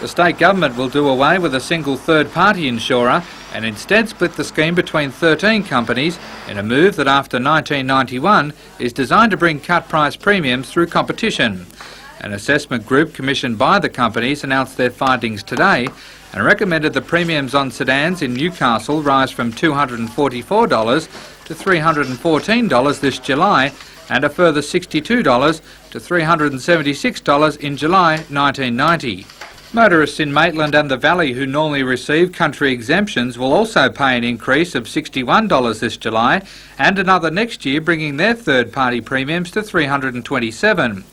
The state government will do away with a single third-party insurer and instead split the scheme between 13 companies in a move that after 1991 is designed to bring cut-price premiums through competition. An assessment group commissioned by the companies announced their findings today and recommended the premiums on sedans in Newcastle rise from $244 to $314 this July and a further $62 to $376 in July 1990. Motorists in Maitland and the Valley who normally receive country exemptions will also pay an increase of $61 this July and another next year, bringing their third-party premiums to $327.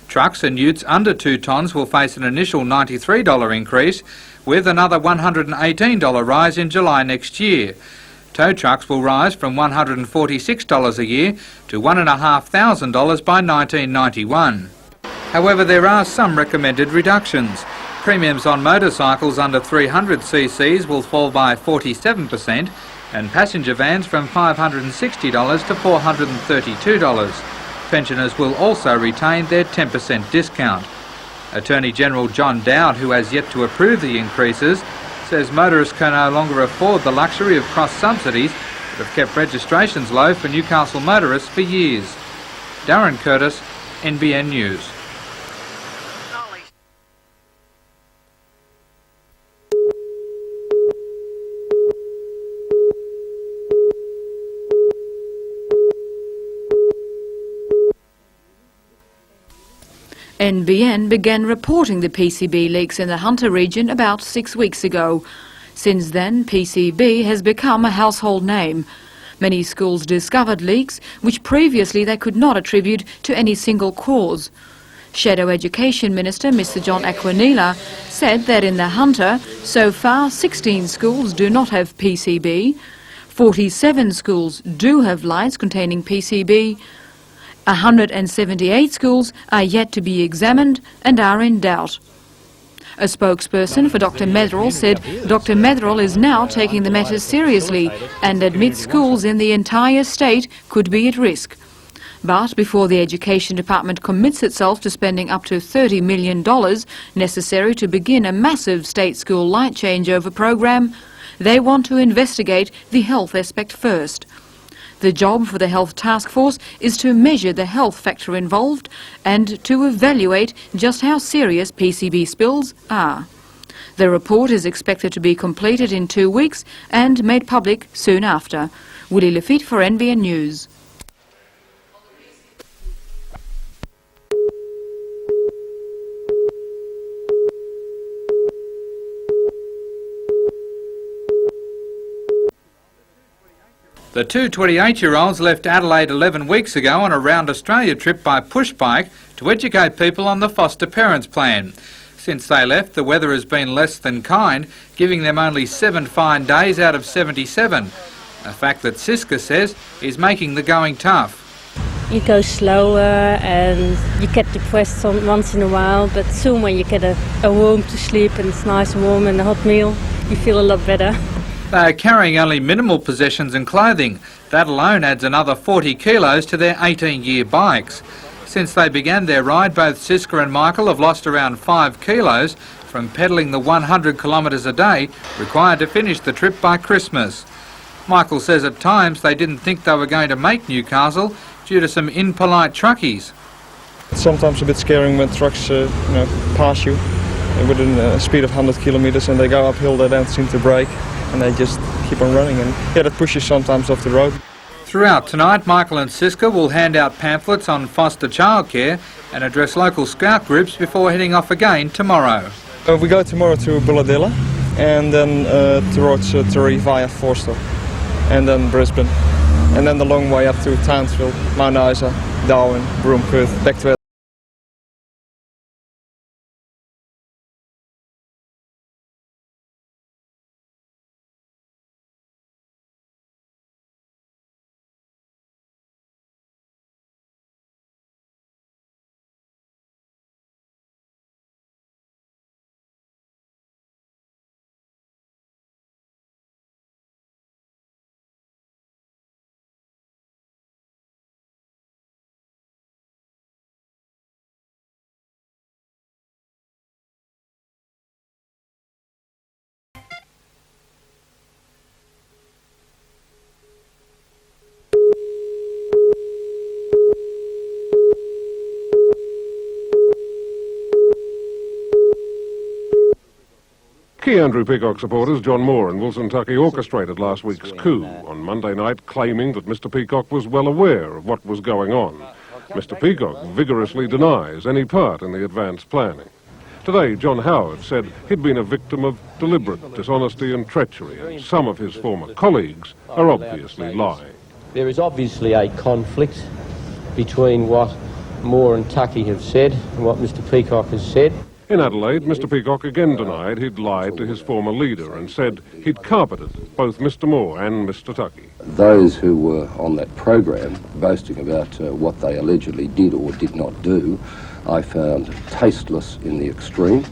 Trucks and utes under 2 tonnes will face an initial $93 increase with another $118 rise in July next year. Tow trucks will rise from $146 a year to $1,500 by 1991. However, there are some recommended reductions. Premiums on motorcycles under 300 cc's will fall by 47% and passenger vans from $560 to $432. Pensioners will also retain their 10% discount. Attorney General John Dowd, who has yet to approve the increases, says motorists can no longer afford the luxury of cross-subsidies that have kept registrations low for Newcastle motorists for years. Darren Curtis, NBN News. NBN began reporting the PCB leaks in the Hunter region about 6 weeks ago. Since then, PCB has become a household name. Many schools discovered leaks which previously they could not attribute to any single cause. Shadow Education Minister Mr John Aquanila said that in the Hunter, so far 16 schools do not have PCB, 47 schools do have lights containing PCB, 178 schools are yet to be examined and are in doubt. A spokesperson for Dr Metherell said Dr Metherell is now taking the matter seriously and admits schools in the entire state could be at risk. But before the Education Department commits itself to spending up to $30 million necessary to begin a massive state school light changeover program, they want to investigate the health aspect first. The job for the Health Task Force is to measure the health factor involved and to evaluate just how serious PCB spills are. The report is expected to be completed in 2 weeks and made public soon after. Willie Lafitte for NBN News. The two 28-year-olds left Adelaide 11 weeks ago on a round Australia trip by push bike to educate people on the foster parents plan. Since they left, the weather has been less than kind, giving them only 7 fine days out of 77, a fact that Siska says is making the going tough. You go slower and you get depressed once in a while, but soon when you get a room to sleep and it's nice and warm and a hot meal, you feel a lot better. They are carrying only minimal possessions and clothing. That alone adds another 40 kilos to their 18-year bikes. Since they began their ride, both Siska and Michael have lost around 5 kilos from pedalling the 100 kilometres a day required to finish the trip by Christmas. Michael says at times they didn't think they were going to make Newcastle due to some impolite truckies. It's sometimes a bit scaring when trucks pass you within a speed of 100 kilometres and they go uphill, they don't seem to brake and they just keep on running, and that pushes sometimes off the road. Throughout tonight, Michael and Siska will hand out pamphlets on foster childcare and address local scout groups before heading off again tomorrow. We go tomorrow to Bulladilla and then towards Torres via Forster and then Brisbane and then the long way up to Townsville, Mount Isa, Darwin, Broome, Perth, back to Key Andrew Peacock supporters John Moore and Wilson Tucky orchestrated last week's coup on Monday night, claiming that Mr Peacock was well aware of what was going on. Mr Peacock vigorously denies any part in the advance planning. Today, John Howard said he'd been a victim of deliberate dishonesty and treachery, and some of his former colleagues are obviously lying. There is obviously a conflict between what Moore and Tucky have said and what Mr Peacock has said. In Adelaide, Mr Peacock again denied he'd lied to his former leader and said he'd carpeted both Mr Moore and Mr Tucky. Those who were on that program boasting about what they allegedly did or did not do, I found tasteless in the extreme,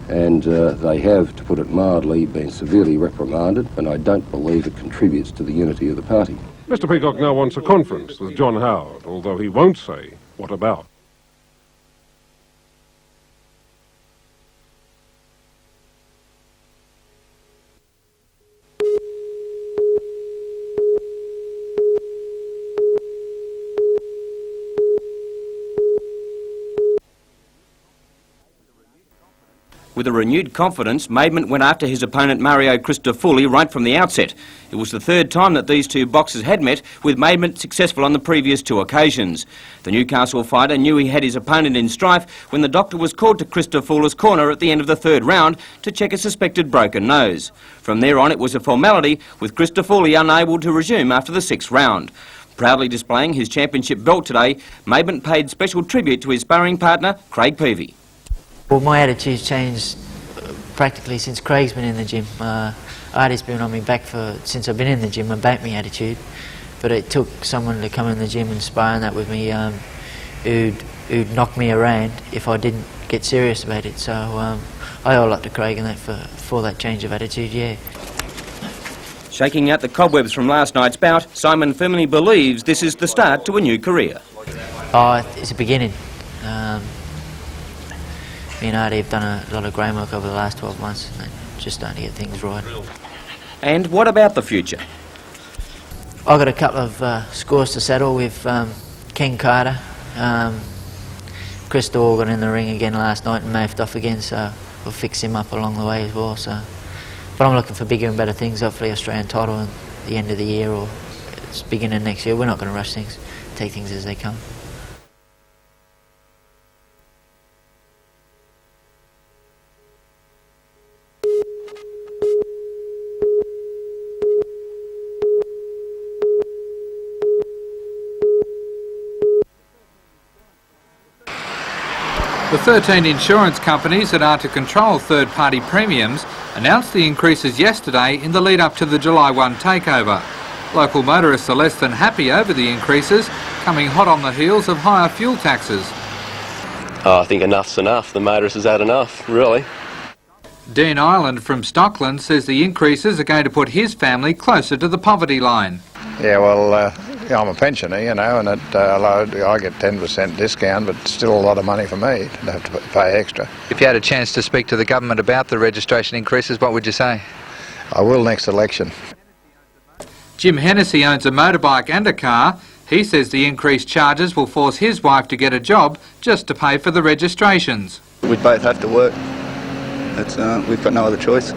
and they have, to put it mildly, been severely reprimanded, and I don't believe it contributes to the unity of the party. Mr Peacock now wants a conference with John Howard, although he won't say what about. With a renewed confidence, Maidment went after his opponent Mario Cristofoli right from the outset. It was the third time that these two boxers had met, with Maidment successful on the previous two occasions. The Newcastle fighter knew he had his opponent in strife when the doctor was called to Cristofoli's corner at the end of the third round to check a suspected broken nose. From there on, it was a formality, with Cristofoli unable to resume after the sixth round. Proudly displaying his championship belt today, Maidment paid special tribute to his sparring partner, Craig Peavy. Well, my attitude's changed practically since Craig's been in the gym. Artie's been on me back since I've been in the gym about me attitude, but it took someone to come in the gym and sparring that with me who'd knock me around if I didn't get serious about it. So I owe a lot to Craig and that for that change of attitude, yeah. Shaking out the cobwebs from last night's bout, Simon firmly believes this is the start to a new career. Oh, it's a beginning. Me and Artie have done a lot of groundwork over the last 12 months and just starting to get things right. And what about the future? I've got a couple of scores to settle with Ken Carter. Chris Dorr got in the ring again last night and mafed off again, so we'll fix him up along the way as well. So, but I'm looking for bigger and better things, hopefully Australian title at the end of the year or it's beginning next year. We're not going to rush things, take things as they come. The 13 insurance companies that are to control third-party premiums announced the increases yesterday in the lead-up to the July 1 takeover. Local motorists are less than happy over the increases, coming hot on the heels of higher fuel taxes. Oh, I think enough's enough. The motorists has had enough, really. Dean Ireland from Stockland says the increases are going to put his family closer to the poverty line. Yeah, well, I'm a pensioner, you know, and I get 10% discount, but still a lot of money for me to have to pay extra. If you had a chance to speak to the government about the registration increases, what would you say? I will next election. Jim Hennessy owns a motorbike and a car. He says the increased charges will force his wife to get a job just to pay for the registrations. We both have to work. We've got no other choice.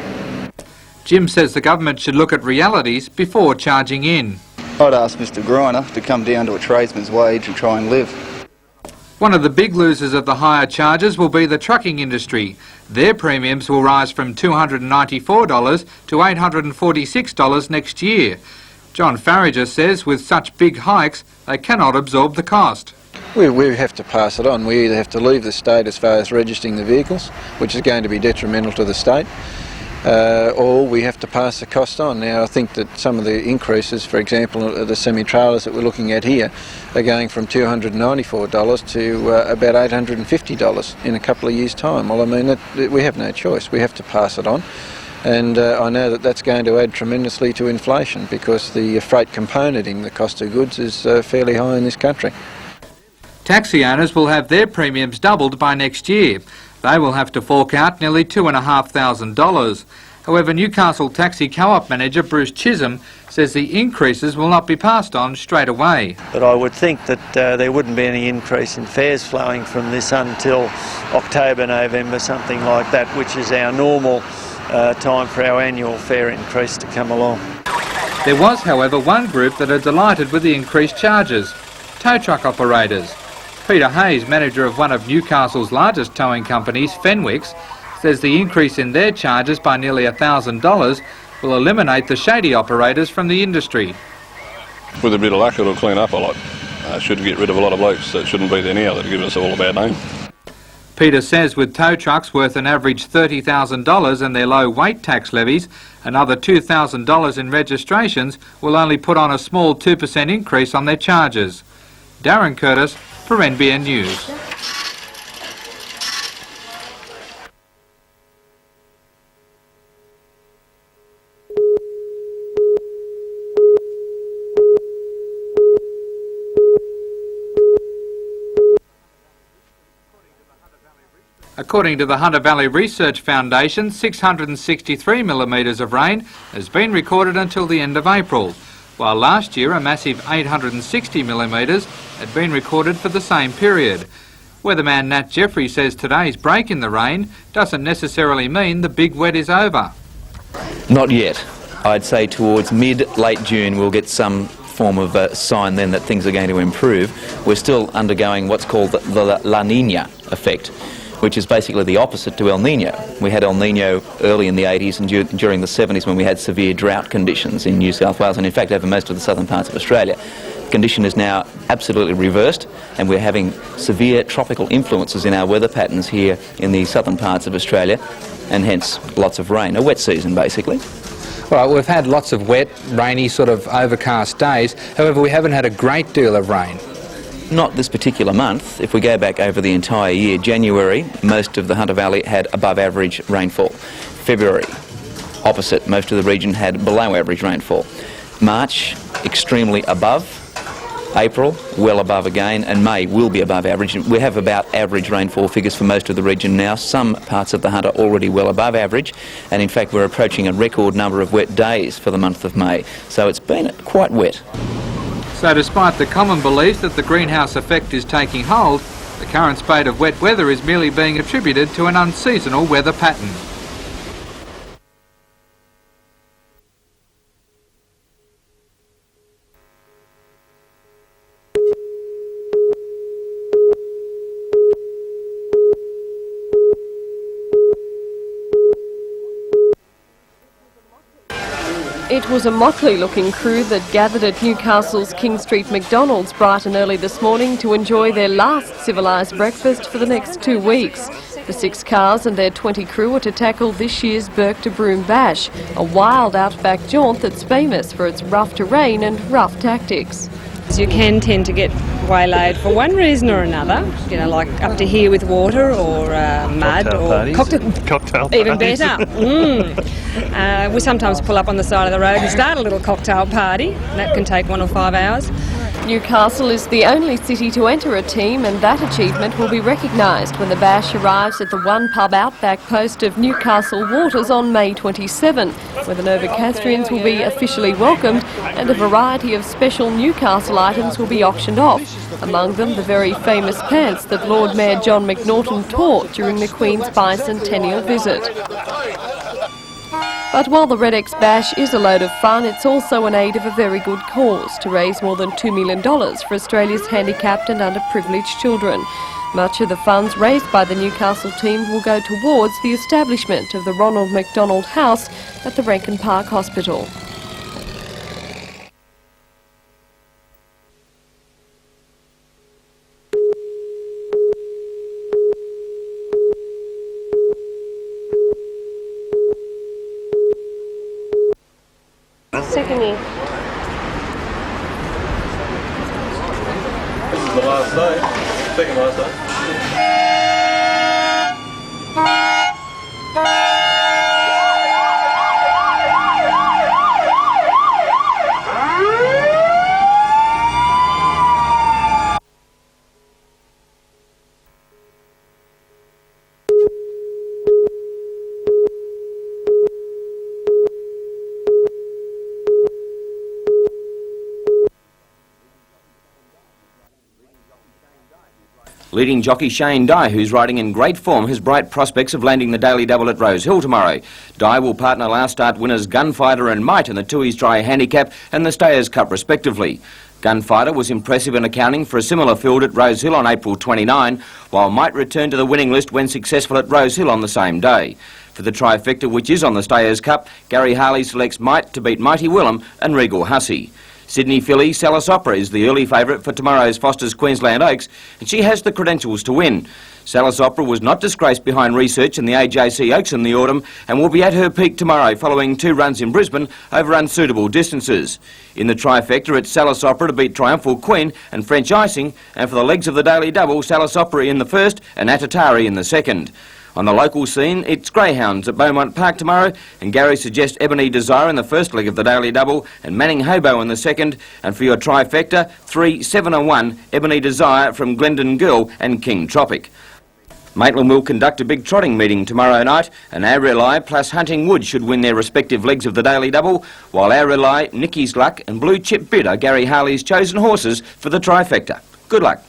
Jim says the government should look at realities before charging in. I'd ask Mr Griner to come down to a tradesman's wage and try and live. One of the big losers of the higher charges will be the trucking industry. Their premiums will rise from $294 to $846 next year. John Farrager says with such big hikes, they cannot absorb the cost. We have to pass it on. We either have to leave the state as far as registering the vehicles, which is going to be detrimental to the state, or we have to pass the cost on. Now, I think that some of the increases, for example, the semi-trailers that we're looking at here, are going from $294 to about $850 in a couple of years' time. Well, I mean, we have no choice. We have to pass it on. And I know that that's going to add tremendously to inflation because the freight componenting the cost of goods is fairly high in this country. Taxi owners will have their premiums doubled by next year. They will have to fork out nearly $2,500. However, Newcastle Taxi Co-op manager Bruce Chisholm says the increases will not be passed on straight away. But I would think that there wouldn't be any increase in fares flowing from this until October, November, something like that, which is our normal time for our annual fare increase to come along. There was, however, one group that are delighted with the increased charges: tow truck operators. Peter Hayes, manager of one of Newcastle's largest towing companies, Fenwick's, says the increase in their charges by nearly $1,000 will eliminate the shady operators from the industry. With a bit of luck, it'll clean up a lot. Should get rid of a lot of blokes that shouldn't be there now that give us all a bad name. Peter says with tow trucks worth an average $30,000 and their low weight tax levies, another $2,000 in registrations will only put on a small 2% increase on their charges. Darren Curtis for NBN News. According to the Hunter Valley Research Foundation, 663 millimetres of rain has been recorded until the end of April, while last year a massive 860 millimetres had been recorded for the same period. Weatherman Nat Jeffrey says today's break in the rain doesn't necessarily mean the big wet is over. Not yet. I'd say towards mid-late June we'll get some form of sign then that things are going to improve. We're still undergoing what's called the La Nina effect, which is basically the opposite to El Nino. We had El Nino early in the 80s and during the 70s when we had severe drought conditions in New South Wales and in fact over most of the southern parts of Australia. The condition is now absolutely reversed and we're having severe tropical influences in our weather patterns here in the southern parts of Australia and hence lots of rain, a wet season basically. Well, we've had lots of wet, rainy, sort of overcast days. However, we haven't had a great deal of rain. Not this particular month. If we go back over the entire year, January, most of the Hunter Valley had above average rainfall. February, opposite, most of the region had below average rainfall. March, extremely above. April, well above again, and May will be above average. We have about average rainfall figures for most of the region now. Some parts of the Hunter already well above average, and in fact we're approaching a record number of wet days for the month of May. So it's been quite wet. So despite the common belief that the greenhouse effect is taking hold, the current spate of wet weather is merely being attributed to an unseasonal weather pattern. It was a motley-looking crew that gathered at Newcastle's King Street McDonald's bright and early this morning to enjoy their last civilised breakfast for the next 2 weeks. The 6 cars and their 20 crew are to tackle this year's Burke to Broome Bash, a wild outback jaunt that's famous for its rough terrain and rough tactics. You can tend to get waylaid for one reason or another, you know, like up to here with water or mud or cocktail even better. We sometimes pull up on the side of the road and start a little cocktail party. That can take 1 or 5 hours. Newcastle is the only city to enter a team, and that achievement will be recognised when the bash arrives at the one pub outback post of Newcastle Waters on May 27, where the Novocastrians will be officially welcomed and a variety of special Newcastle items will be auctioned off, among them the very famous pants that Lord Mayor John McNaughton tore during the Queen's bicentennial visit. But while the Red X Bash is a load of fun, it's also an aid of a very good cause to raise more than $2 million for Australia's handicapped and underprivileged children. Much of the funds raised by the Newcastle team will go towards the establishment of the Ronald McDonald House at the Rankin Park Hospital. Second year. This is the last day, second last day. Leading jockey Shane Dye, who's riding in great form, has bright prospects of landing the Daily Double at Rose Hill tomorrow. Dye will partner last start winners Gunfighter and Might in the Tooheys Dry Handicap and the Stayers Cup respectively. Gunfighter was impressive in accounting for a similar field at Rose Hill on April 29, while Might returned to the winning list when successful at Rose Hill on the same day. For the trifecta, which is on the Stayers Cup, Gary Harley selects Might to beat Mighty Willem and Regal Hussey. Sydney filly Salis Opera is the early favourite for tomorrow's Foster's Queensland Oaks, and she has the credentials to win. Salis Opera was not disgraced behind research in the AJC Oaks in the autumn and will be at her peak tomorrow following 2 runs in Brisbane over unsuitable distances. In the trifecta, it's Salis Opera to beat Triumphal Queen and French Icing, and for the legs of the Daily Double, Salis Opera in the first and Atatari in the second. On the local scene, it's Greyhounds at Beaumont Park tomorrow, and Gary suggests Ebony Desire in the first leg of the Daily Double and Manning Hobo in the second, and for your trifecta, 3, 7 and 1, Ebony Desire from Glendon Girl and King Tropic. Maitland will conduct a big trotting meeting tomorrow night, and Our Rely plus Hunting Wood should win their respective legs of the Daily Double, while Our Rely, Nicky's Luck and Blue Chip Bid are Gary Harley's chosen horses for the trifecta. Good luck.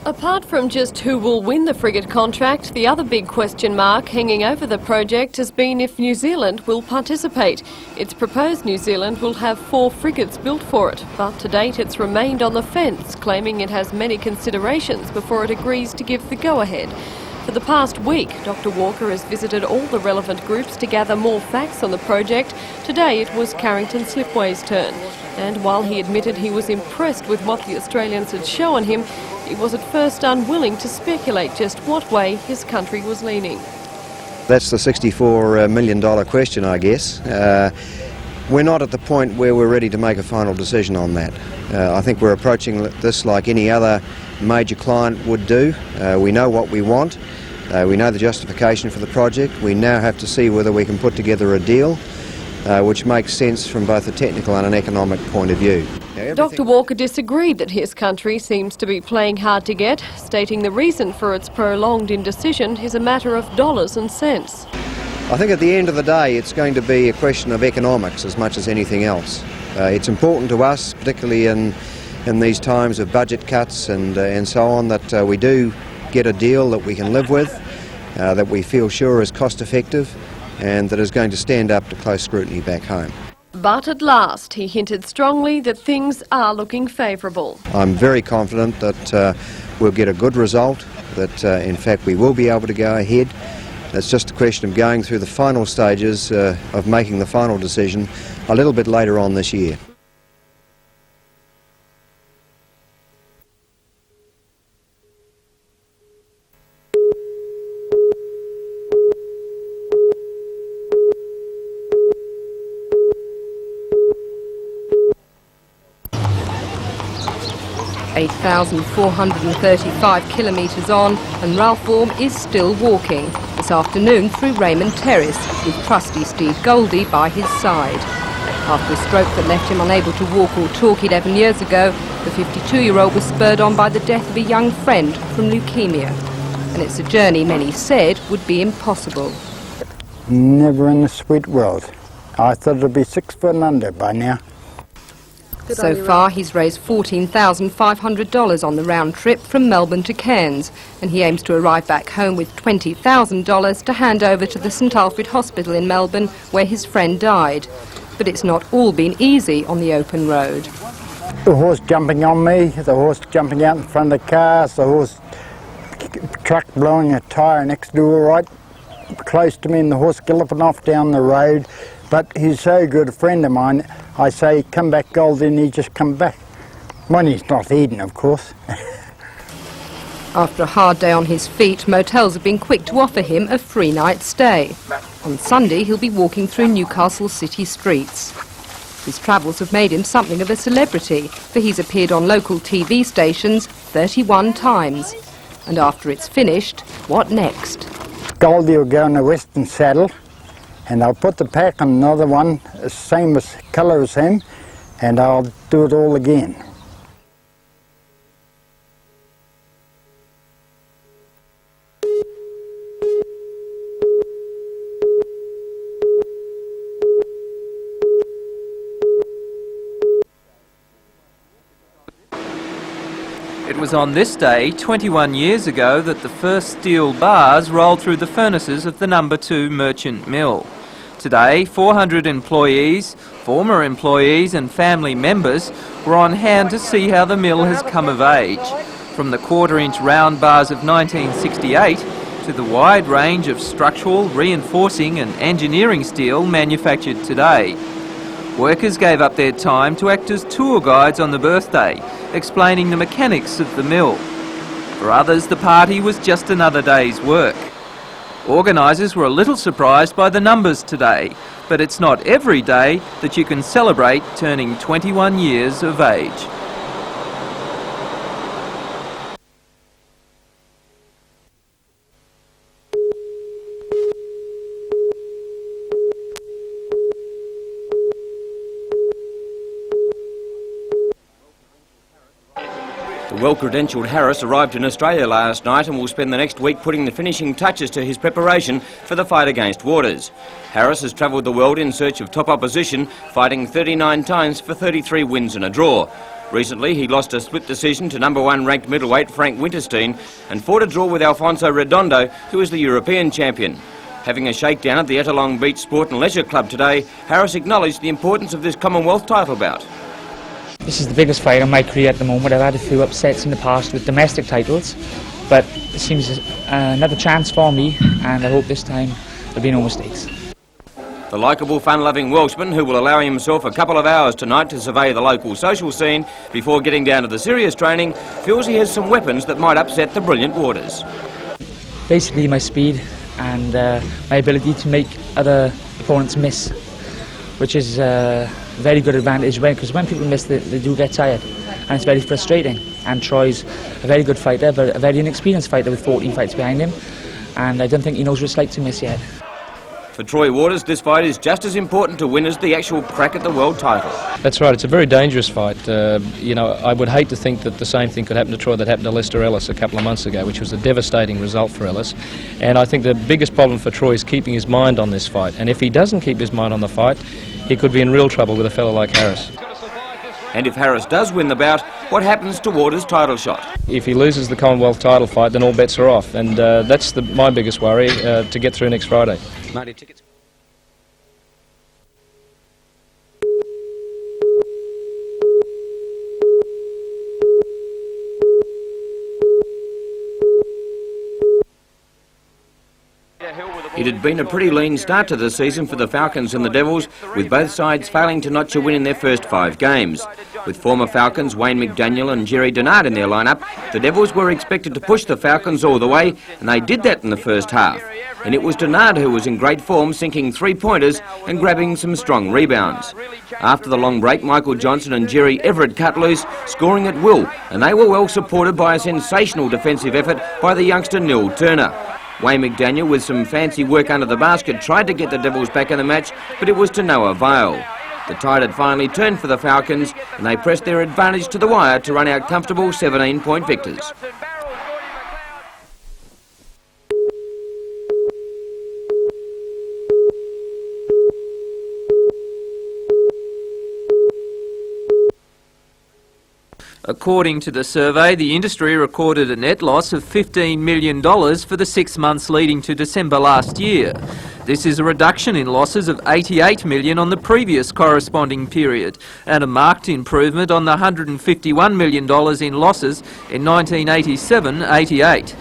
Apart from just who will win the frigate contract, the other big question mark hanging over the project has been if New Zealand will participate. It's proposed New Zealand will have 4 frigates built for it, but to date it's remained on the fence, claiming it has many considerations before it agrees to give the go-ahead. For the past week, Dr. Walker has visited all the relevant groups to gather more facts on the project. Today it was Carrington Slipway's turn. And while he admitted he was impressed with what the Australians had shown him, he was at first unwilling to speculate just what way his country was leaning. That's the $64 million question, I guess. We're not at the point where we're ready to make a final decision on that. I think we're approaching this like any other major client would do. We know what we want. We know the justification for the project. We now have to see whether we can put together a deal which makes sense from both a technical and an economic point of view. Dr. Walker disagreed that his country seems to be playing hard to get, stating the reason for its prolonged indecision is a matter of dollars and cents. I think at the end of the day it's going to be a question of economics as much as anything else. It's important to us, particularly in these times of budget cuts and so on, that we do get a deal that we can live with, that we feel sure is cost effective and that is going to stand up to close scrutiny back home. But at last, he hinted strongly that things are looking favourable. I'm very confident that we'll get a good result, that in fact we will be able to go ahead. It's just a question of going through the final stages of making the final decision a little bit later on this year. (8,435 kilometres on), and Ralph Orme is still walking, this afternoon through Raymond Terrace, with trusty Steve Goldie by his side. After a stroke that left him unable to walk or talk 11 years ago, the 52-year-old was spurred on by the death of a young friend from leukemia. And it's a journey many said would be impossible. Never in the sweet world. I thought it'd be 6 foot under by now. So far, he's raised $14,500 on the round trip from Melbourne to Cairns, and he aims to arrive back home with $20,000 to hand over to the St Alfred Hospital in Melbourne, where his friend died. But it's not all been easy on the open road. The horse jumping on me, the horse jumping out in front of the cars, the horse truck blowing a tyre next door right close to me, and the horse galloping off down the road. But he's so good a friend of mine, I say, come back, Goldie, and he just come back. When he's not eating, of course. After a hard day on his feet, motels have been quick to offer him a free night stay. On Sunday, he'll be walking through Newcastle city streets. His travels have made him something of a celebrity, for he's appeared on local TV stations 31 times. And after it's finished, what next? Goldie will go in the Western saddle, and I'll put the pack on another one, the same colour as him, and I'll do it all again. was on this day 21 years ago that the first steel bars rolled through the furnaces of the No. 2 merchant mill. Today, 400 employees, former employees and family members were on hand to see how the mill has come of age, from the quarter-inch round bars of 1968 to the wide range of structural, reinforcing and engineering steel manufactured today. Workers gave up their time to act as tour guides on the birthday, explaining the mechanics of the mill. For others, the party was just another day's work. Organisers were a little surprised by the numbers today, but it's not every day that you can celebrate turning 21 years of age. The well-credentialed Harris arrived in Australia last night and will spend the next week putting the finishing touches to his preparation for the fight against Waters. Harris has travelled the world in search of top opposition, fighting 39 times for 33 wins and a draw. Recently, he lost a split decision to No. 1 ranked middleweight Frank Winterstein and fought a draw with Alfonso Redondo, who is the European champion. Having a shakedown at the Ettalong Beach Sport and Leisure Club today, Harris acknowledged the importance of this Commonwealth title bout. This is the biggest fight of my career at the moment. I've had a few upsets in the past with domestic titles, but it seems another chance for me, and I hope this time there'll be no mistakes. The likeable, fun-loving Welshman, who will allow himself a couple of hours tonight to survey the local social scene before getting down to the serious training, feels he has some weapons that might upset the brilliant Waters. Basically my speed and my ability to make other opponents miss, which is very good advantage because when people miss, they do get tired, and it's very frustrating. And Troy's a very good fighter, but a very inexperienced fighter with 14 fights behind him, and I don't think he knows what it's like to miss yet. For Troy Waters, this fight is just as important to win as the actual crack at the world title. That's right, it's a very dangerous fight. You know, I would hate to think that the same thing could happen to Troy that happened to Lester Ellis a couple of months ago, which was a devastating result for Ellis. And I think the biggest problem for Troy is keeping his mind on this fight. And if he doesn't keep his mind on the fight, he could be in real trouble with a fellow like Harris. And if Harris does win the bout, what happens to Waters' title shot? If he loses the Commonwealth title fight, then all bets are off. And that's my biggest worry, to get through next Friday. Tickets. It had been a pretty lean start to the season for the Falcons and the Devils, with both sides failing to notch a win in their first 5 games. With former Falcons Wayne McDaniel and Jerry Denard in their lineup, the Devils were expected to push the Falcons all the way, and they did that in the first half. And it was Denard who was in great form, sinking 3-pointers and grabbing some strong rebounds. After the long break, Michael Johnson and Jerry Everett cut loose, scoring at will, and they were well supported by a sensational defensive effort by the youngster Neil Turner. Wayne McDaniel, with some fancy work under the basket, tried to get the Devils back in the match, but it was to no avail. The tide had finally turned for the Falcons, and they pressed their advantage to the wire to run out comfortable 17-point victors. According to the survey, the industry recorded a net loss of $15 million for the 6 months leading to December last year. This is a reduction in losses of $88 million on the previous corresponding period, and a marked improvement on the $151 million in losses in 1987-88.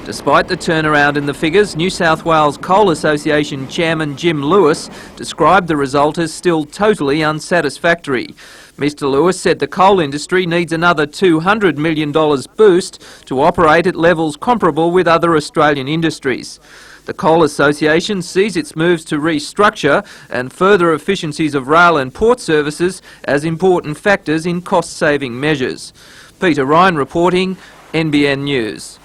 Despite the turnaround in the figures, New South Wales Coal Association Chairman Jim Lewis described the result as still totally unsatisfactory. Mr Lewis said the coal industry needs another $200 million boost to operate at levels comparable with other Australian industries. The Coal Association sees its moves to restructure and further efficiencies of rail and port services as important factors in cost-saving measures. Peter Ryan reporting, NBN News.